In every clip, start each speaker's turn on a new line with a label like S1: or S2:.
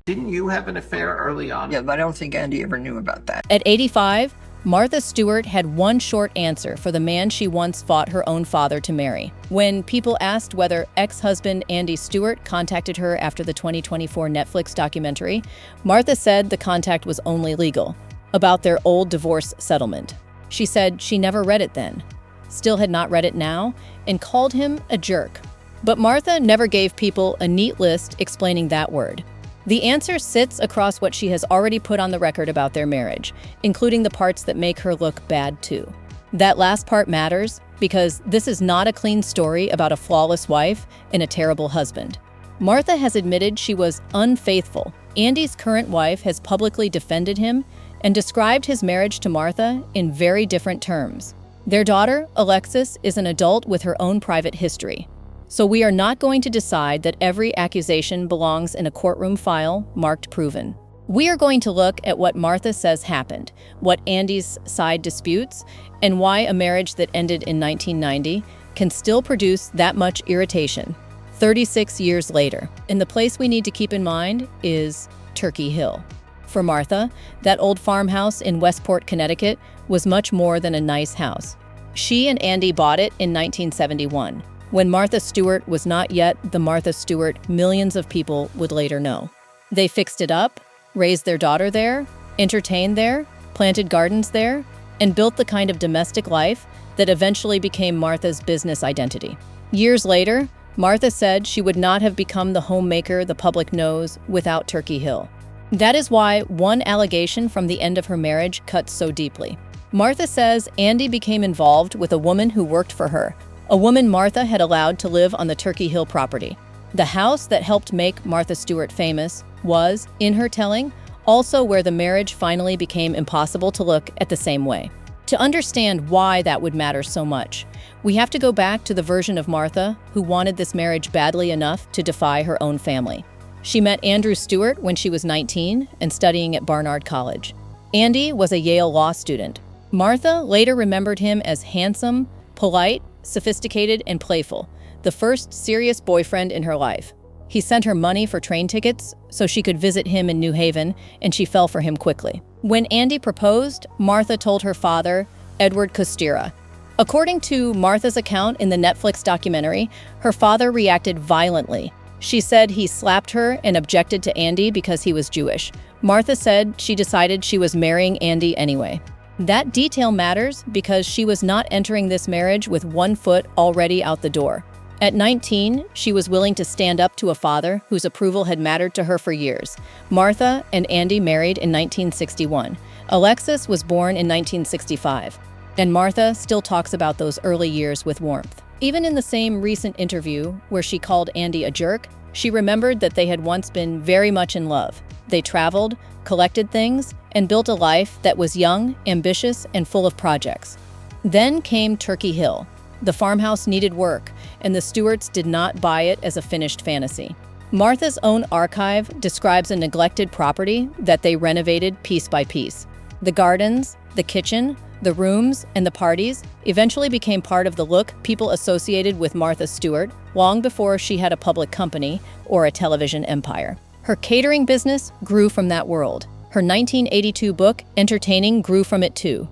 S1: Didn't you have an affair early on?
S2: Yeah, but I don't think Andy ever knew about that.
S3: At 85, Martha Stewart had one short answer for the man she once fought her own father to marry. When people asked whether ex-husband Andy Stewart contacted her after the 2024 Netflix documentary, Martha said the contact was only legal, about their old divorce settlement. She said she never read it then, still had not read it now, and called him a jerk. But Martha never gave people a neat list explaining that word. The answer sits across what she has already put on the record about their marriage, including the parts that make her look bad too. That last part matters because this is not a clean story about a flawless wife and a terrible husband. Martha has admitted she was unfaithful. Andy's current wife has publicly defended him and described his marriage to Martha in very different terms. Their daughter, Alexis, is an adult with her own private history. So we are not going to decide that every accusation belongs in a courtroom file marked proven. We are going to look at what Martha says happened, what Andy's side disputes, and why a marriage that ended in 1990 can still produce that much irritation 36 years later. And the place we need to keep in mind is Turkey Hill. For Martha, that old farmhouse in Westport, Connecticut was much more than a nice house. She and Andy bought it in 1971. When Martha Stewart was not yet the Martha Stewart millions of people would later know. They fixed it up, raised their daughter there, entertained there, planted gardens there, and built the kind of domestic life that eventually became Martha's business identity. Years later, Martha said she would not have become the homemaker the public knows without Turkey Hill. That is why one allegation from the end of her marriage cuts so deeply. Martha says Andy became involved with a woman who worked for her, a woman Martha had allowed to live on the Turkey Hill property. The house that helped make Martha Stewart famous was, in her telling, also where the marriage finally became impossible to look at the same way. To understand why that would matter so much, we have to go back to the version of Martha who wanted this marriage badly enough to defy her own family. She met Andrew Stewart when she was 19 and studying at Barnard College. Andy was a Yale law student. Martha later remembered him as handsome, polite, sophisticated, and playful, the first serious boyfriend in her life. He sent her money for train tickets so she could visit him in New Haven, and she fell for him quickly. When Andy proposed, Martha told her father, Edward Kostira. According to Martha's account in the Netflix documentary, her father reacted violently. She said he slapped her and objected to Andy because he was Jewish. Martha said she decided she was marrying Andy anyway. That detail matters because she was not entering this marriage with one foot already out the door. At 19, she was willing to stand up to a father whose approval had mattered to her for years. Martha and Andy married in 1961. Alexis was born in 1965. And Martha still talks about those early years with warmth. Even in the same recent interview where she called Andy a jerk, she remembered that they had once been very much in love. They traveled, collected things, and built a life that was young, ambitious, and full of projects. Then came Turkey Hill. The farmhouse needed work, and the Stewarts did not buy it as a finished fantasy. Martha's own archive describes a neglected property that they renovated piece by piece. The gardens, the kitchen, the rooms, and the parties eventually became part of the look people associated with Martha Stewart long before she had a public company or a television empire. Her catering business grew from that world. Her 1982 book, Entertaining, grew from it too.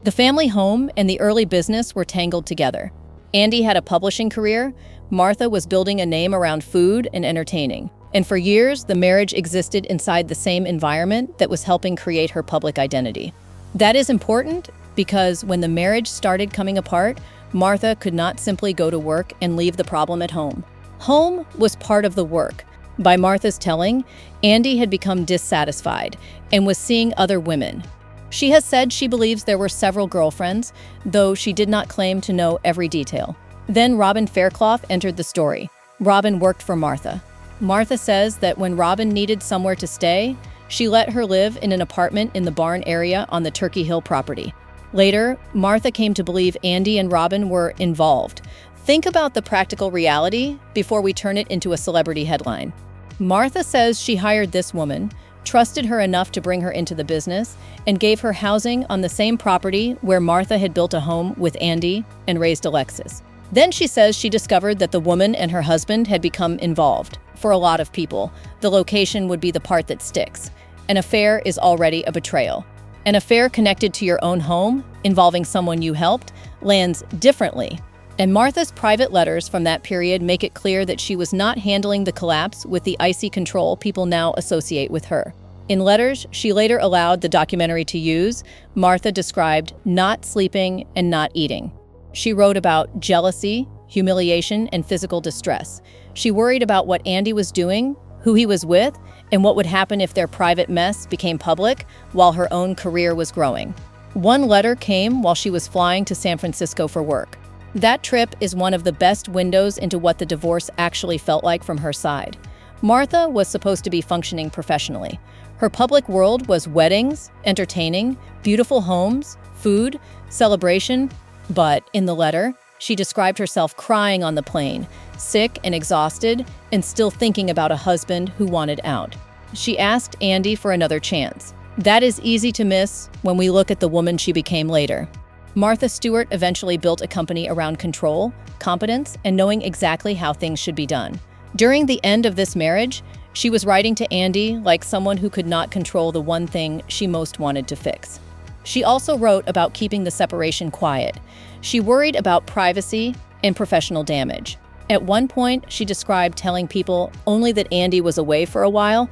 S3: The family home and the early business were tangled together. Andy had a publishing career. Martha was building a name around food and entertaining. And for years, the marriage existed inside the same environment that was helping create her public identity. That is important because when the marriage started coming apart, Martha could not simply go to work and leave the problem at home. Home was part of the work. By Martha's telling, Andy had become dissatisfied and was seeing other women. She has said she believes there were several girlfriends, though she did not claim to know every detail. Then Robin Fairclough entered the story. Robin worked for Martha. Martha says that when Robin needed somewhere to stay, she let her live in an apartment in the barn area on the Turkey Hill property. Later, Martha came to believe Andy and Robin were involved. Think about the practical reality before we turn it into a celebrity headline. Martha says she hired this woman, trusted her enough to bring her into the business, and gave her housing on the same property where Martha had built a home with Andy and raised Alexis. Then she says she discovered that the woman and her husband had become involved. For a lot of people, the location would be the part that sticks. An affair is already a betrayal. An affair connected to your own home, involving someone you helped, lands differently. And Martha's private letters from that period make it clear that she was not handling the collapse with the icy control people now associate with her. In letters she later allowed the documentary to use, Martha described not sleeping and not eating. She wrote about jealousy, humiliation, and physical distress. She worried about what Andy was doing, who he was with, and what would happen if their private mess became public while her own career was growing. One letter came while she was flying to San Francisco for work. That trip is one of the best windows into what the divorce actually felt like from her side. Martha was supposed to be functioning professionally. Her public world was weddings, entertaining, beautiful homes, food, celebration, but in the letter, she described herself crying on the plane, sick and exhausted, and still thinking about a husband who wanted out. She asked Andy for another chance. That is easy to miss when we look at the woman she became later. Martha Stewart eventually built a company around control, competence, and knowing exactly how things should be done. During the end of this marriage, she was writing to Andy like someone who could not control the one thing she most wanted to fix. She also wrote about keeping the separation quiet. She worried about privacy and professional damage. At one point, she described telling people only that Andy was away for a while.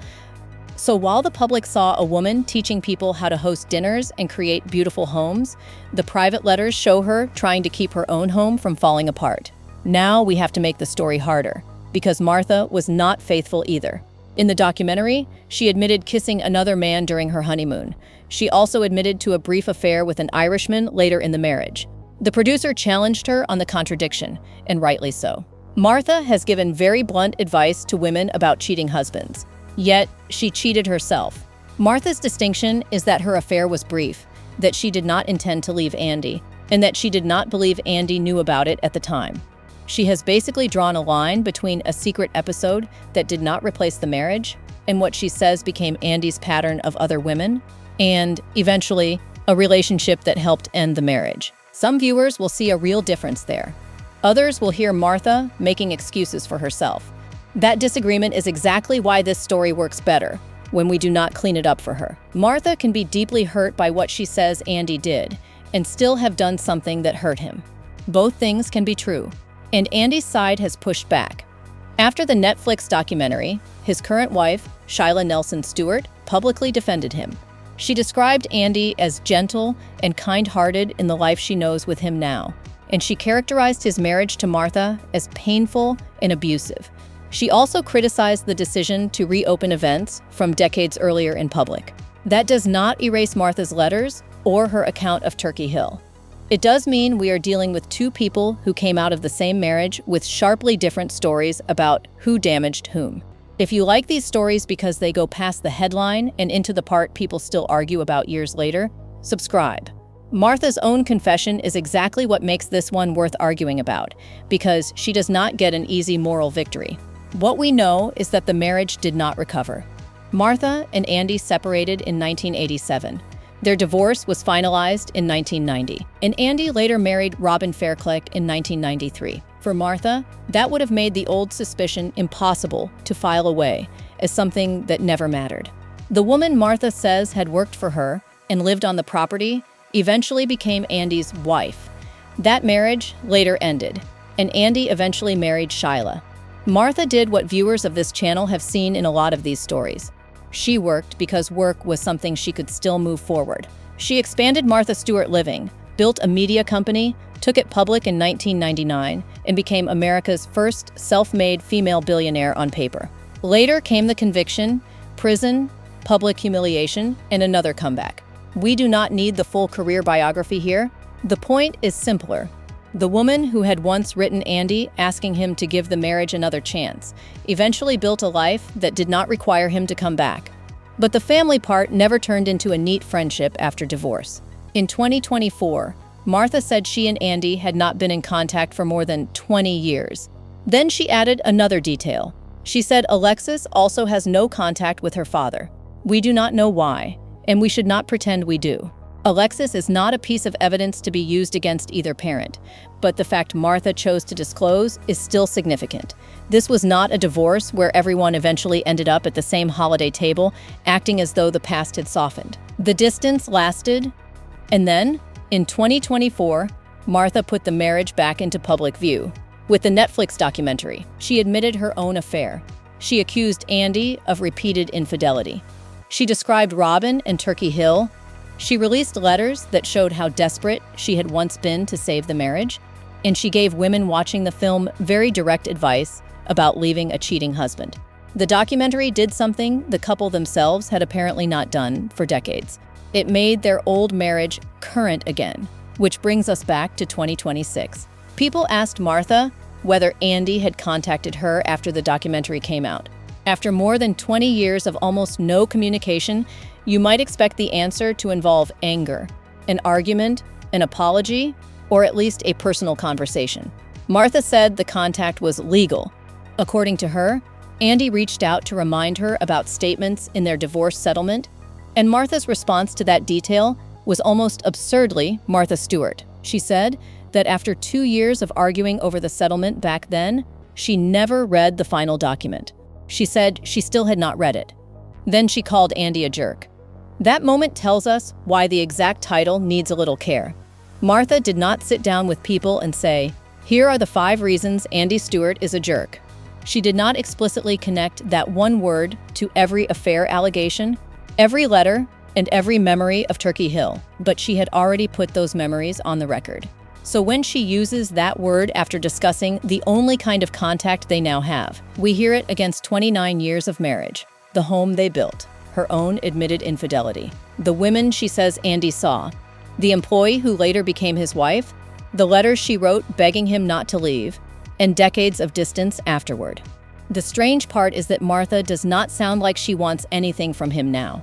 S3: So while the public saw a woman teaching people how to host dinners and create beautiful homes, the private letters show her trying to keep her own home from falling apart. Now we have to make the story harder, because Martha was not faithful either. In the documentary, she admitted kissing another man during her honeymoon. She also admitted to a brief affair with an Irishman later in the marriage. The producer challenged her on the contradiction, and rightly so. Martha has given very blunt advice to women about cheating husbands. Yet, she cheated herself. Martha's distinction is that her affair was brief, that she did not intend to leave Andy, and that she did not believe Andy knew about it at the time. She has basically drawn a line between a secret episode that did not replace the marriage and what she says became Andy's pattern of other women, and, eventually, a relationship that helped end the marriage. Some viewers will see a real difference there. Others will hear Martha making excuses for herself. That disagreement is exactly why this story works better, when we do not clean it up for her. Martha can be deeply hurt by what she says Andy did, and still have done something that hurt him. Both things can be true, and Andy's side has pushed back. After the Netflix documentary, his current wife, Shyla Nelson Stewart, publicly defended him. She described Andy as gentle and kind-hearted in the life she knows with him now, and she characterized his marriage to Martha as painful and abusive. She also criticized the decision to reopen events from decades earlier in public. That does not erase Martha's letters or her account of Turkey Hill. It does mean we are dealing with two people who came out of the same marriage with sharply different stories about who damaged whom. If you like these stories because they go past the headline and into the part people still argue about years later, subscribe. Martha's own confession is exactly what makes this one worth arguing about, because she does not get an easy moral victory. What we know is that the marriage did not recover. Martha and Andy separated in 1987. Their divorce was finalized in 1990, and Andy later married Robin Fairclough in 1993. For Martha, that would have made the old suspicion impossible to file away as something that never mattered. The woman Martha says had worked for her and lived on the property eventually became Andy's wife. That marriage later ended, and Andy eventually married Shyla. Martha did what viewers of this channel have seen in a lot of these stories. She worked because work was something she could still move forward. She expanded Martha Stewart Living, built a media company, took it public in 1999, and became America's first self-made female billionaire on paper. Later came the conviction, prison, public humiliation, and another comeback. We do not need the full career biography here. The point is simpler. The woman who had once written Andy asking him to give the marriage another chance eventually built a life that did not require him to come back. But the family part never turned into a neat friendship after divorce. In 2024, Martha said she and Andy had not been in contact for more than 20 years. Then she added another detail. She said Alexis also has no contact with her father. We do not know why, and we should not pretend we do. Alexis is not a piece of evidence to be used against either parent, but the fact Martha chose to disclose is still significant. This was not a divorce where everyone eventually ended up at the same holiday table, acting as though the past had softened. The distance lasted, and then, in 2024, Martha put the marriage back into public view. With the Netflix documentary, she admitted her own affair. She accused Andy of repeated infidelity. She described Robin and Turkey Hill. She released letters that showed how desperate she had once been to save the marriage, and she gave women watching the film very direct advice about leaving a cheating husband. The documentary did something the couple themselves had apparently not done for decades. It made their old marriage current again, which brings us back to 2026. People asked Martha whether Andy had contacted her after the documentary came out. After more than 20 years of almost no communication, you might expect the answer to involve anger, an argument, an apology, or at least a personal conversation. Martha said the contact was legal. According to her, Andy reached out to remind her about statements in their divorce settlement, and Martha's response to that detail was almost absurdly Martha Stewart. She said that after 2 years of arguing over the settlement back then, she never read the final document. She said she still had not read it. Then she called Andy a jerk. That moment tells us why the exact title needs a little care. Martha did not sit down with people and say, "Here are the 5 reasons Andy Stewart is a jerk." She did not explicitly connect that one word to every affair allegation, every letter, and every memory of Turkey Hill, but she had already put those memories on the record. So when she uses that word after discussing the only kind of contact they now have, we hear it against 29 years of marriage, the home they built, her own admitted infidelity, the women she says Andy saw, the employee who later became his wife, the letters she wrote begging him not to leave, and decades of distance afterward. The strange part is that Martha does not sound like she wants anything from him now.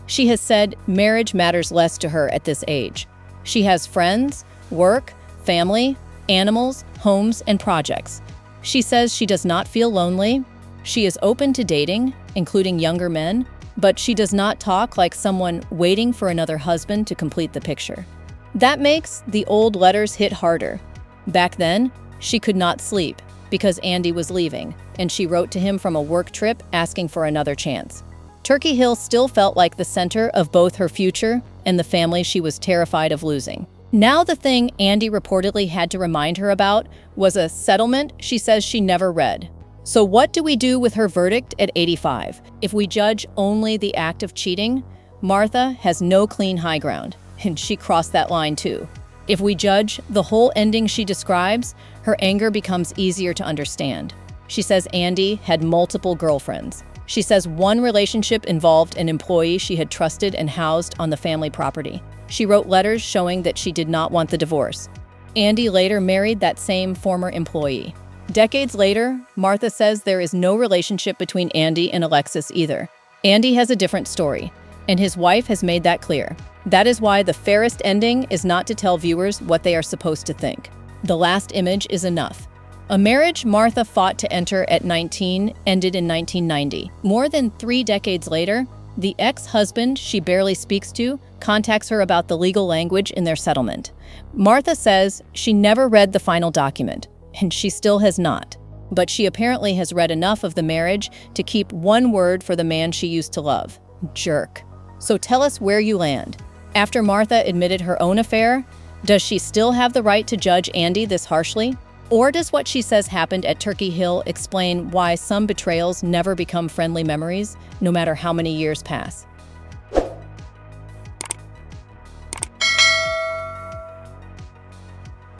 S3: She has said marriage matters less to her at this age. She has friends, work, family, animals, homes, and projects. She says she does not feel lonely. She is open to dating, including younger men, but she does not talk like someone waiting for another husband to complete the picture. That makes the old letters hit harder. Back then, she could not sleep because Andy was leaving, and she wrote to him from a work trip asking for another chance. Turkey Hill still felt like the center of both her future and the family she was terrified of losing. Now the thing Andy reportedly had to remind her about was a settlement she says she never read. So what do we do with her verdict at 85? If we judge only the act of cheating, Martha has no clean high ground, and she crossed that line too. If we judge the whole ending she describes, her anger becomes easier to understand. She says Andy had multiple girlfriends. She says one relationship involved an employee she had trusted and housed on the family property. She wrote letters showing that she did not want the divorce. Andy later married that same former employee. Decades later, Martha says there is no relationship between Andy and Alexis either. Andy has a different story, and his wife has made that clear. That is why the fairest ending is not to tell viewers what they are supposed to think. The last image is enough. A marriage Martha fought to enter at 19 ended in 1990. More than 3 decades later, the ex-husband she barely speaks to contacts her about the legal language in their settlement. Martha says she never read the final document, and she still has not. But she apparently has read enough of the marriage to keep one word for the man she used to love: jerk. So tell us where you land. After Martha admitted her own affair, does she still have the right to judge Andy this harshly? Or does what she says happened at Turkey Hill explain why some betrayals never become friendly memories, no matter how many years pass?